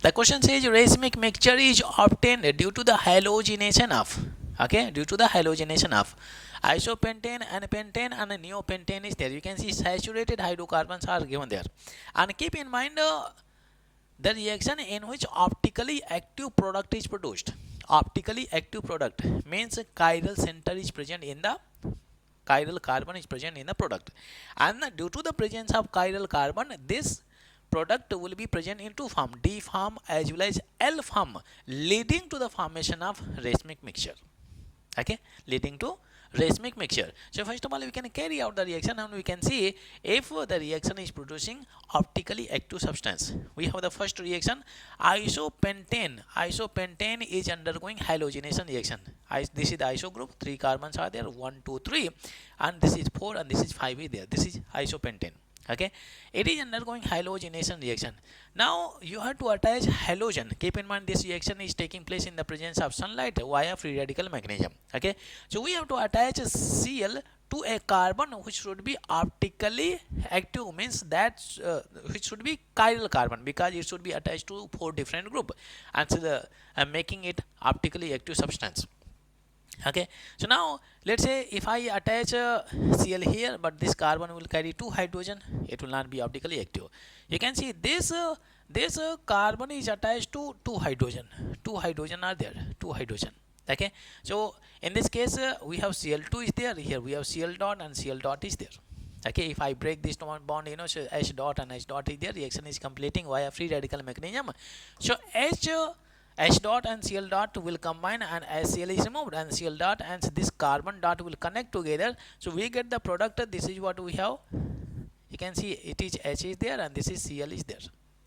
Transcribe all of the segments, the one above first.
The question says racemic mixture is obtained due to the halogenation of, okay, due to the halogenation of isopentane and pentane and neopentane is there. You can see saturated hydrocarbons are given there. And keep in mind the reaction in which optically active product is produced. Optically active product means chiral center is present in the chiral carbon is present in the product, and due to the presence of chiral carbon, this product will be present in two form, D form as well as L form, leading to the formation of racemic mixture. Okay, leading to racemic mixture. So first of all, we can carry out the reaction and we can see if the reaction is producing optically active substance. We have the first reaction, isopentane. Isopentane is undergoing halogenation reaction. This is the iso group, 3 carbons are there, 1 2 3, and this is 4 and this is 5 is there. This is isopentane. Okay, it is undergoing halogenation reaction. Now you have to attach halogen. Keep in mind this reaction is taking place in the presence of sunlight via free radical mechanism. Okay, so we have to attach Cl to a carbon which should be optically active, means that which should be chiral carbon, because it should be attached to 4 different group, and so the making it optically active substance. Okay, so now let's say if I attach Cl here, but this carbon will carry 2 hydrogen, it will not be optically active. You can see this carbon is attached to 2 hydrogen. 2 hydrogen are there, 2 hydrogen. Okay, so in this case we have Cl2 is there, here we have Cl dot and Cl dot is there. Okay, if I break this bond, you know, so H dot and H dot is there, reaction is completing via free radical mechanism. So H dot and Cl dot will combine, and as Cl is removed and Cl dot and this carbon dot will connect together, so we get the product. This is what we have. You can see it is H is there and this is Cl is there,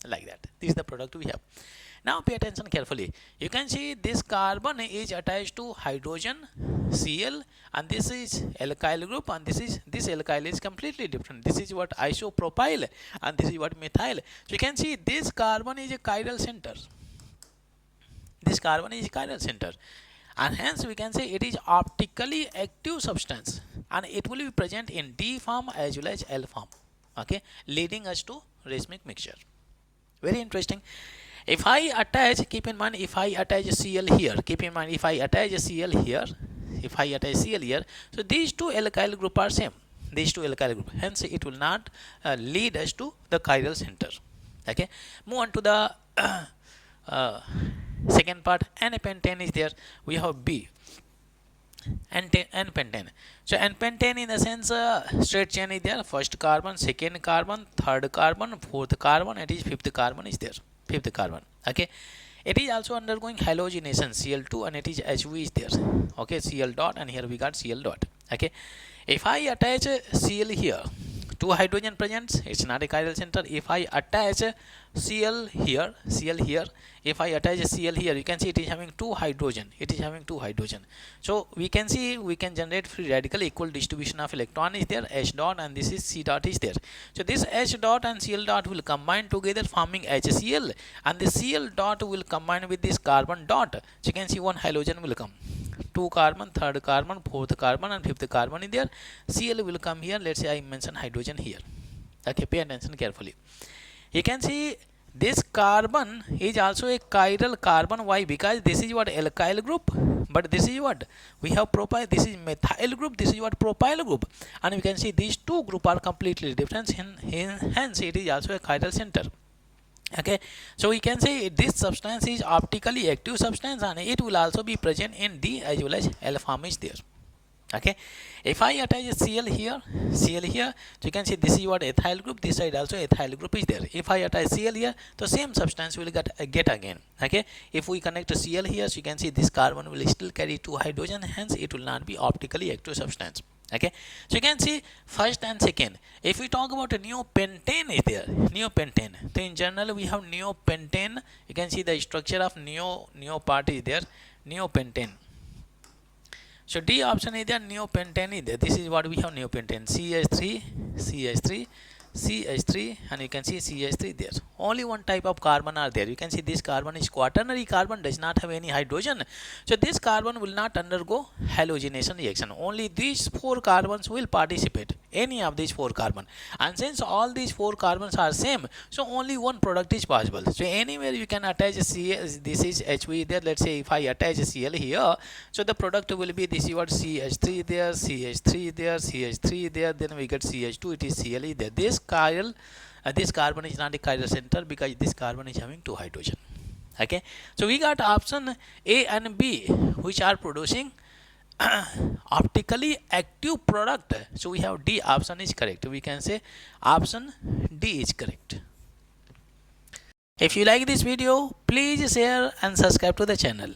like that. This is the product we have. Now pay attention carefully. You can see this carbon is attached to hydrogen Cl, and this is alkyl group, and this alkyl is completely different. This is what isopropyl and this is what methyl. So you can see this carbon is a chiral center. This carbon is chiral center, and hence we can say it is optically active substance, and it will be present in D form as well as L form. Okay, leading us to racemic mixture. Very interesting. If I attach, keep in mind, if I attach Cl here, keep in mind, if I attach Cl here, if I attach Cl here, so these two alkyl group are same. These two alkyl group, hence it will not lead us to the chiral center. Okay, move on to the second part. N-pentane is there. We have B. N-pentane. So N-pentane in the sense straight chain is there. First carbon, second carbon, third carbon, fourth carbon, it is fifth carbon is there. Fifth carbon. Okay. It is also undergoing halogenation, Cl2, and it is HV is there. Okay, Cl dot, and here we got Cl dot. Okay. If I attach Cl here, 2 hydrogen presents, it's not a chiral center. If I attach Cl here, if I attach Cl here, you can see it is having 2 hydrogen. It is having 2 hydrogen. So we can see we can generate free radical equal distribution of electron is there, H dot, and this is C dot is there. So this H dot and Cl dot will combine together forming HCl, and the Cl dot will combine with this carbon dot. So you can see 1 halogen will come. 2 carbon, third carbon, fourth carbon, and fifth carbon is there. Cl will come here. Let's say I mention hydrogen here. Okay, pay attention carefully. You can see this carbon is also a chiral carbon. Why? Because this is what alkyl group, but this is what we have propyl. This is methyl group. This is what propyl group, and you can see these two group are completely different. Hence, it is also a chiral center. Okay, so we can say this substance is optically active substance, and it will also be present in D as well as L form is there. Okay, if I attach Cl here, so you can see this is what ethyl group, this side also ethyl group is there. If I attach Cl here, the same substance will get again. Okay, if we connect to Cl here, so you can see this carbon will still carry 2 hydrogen, hence it will not be optically active substance. Okay, so you can see first and second. If we talk about a neopentane is there, neopentane. So in general we have neopentane. You can see the structure of neo part is there, neopentane. So D option is there, neopentane is there. This is what we have, neopentane. CH3, CH3 and you can see CH3 there. Only one type of carbon are there. You can see this carbon is quaternary carbon, does not have any hydrogen. So this carbon will not undergo halogenation reaction. Only these 4 carbons will participate, any of these 4 carbon. And since all these 4 carbons are same, so only one product is possible. So anywhere you can attach Cl, this is HV there. Let's say if I attach Cl here, so the product will be this is what CH3 there, CH3 there, CH3 there, then we get CH2, it is Cl there. This carbon is not a chiral center because this carbon is having 2 hydrogen. Okay, so we got option A and B which are producing optically active product. So we have D option is correct. We can say option D is correct. If you like this video, please share and subscribe to the channel.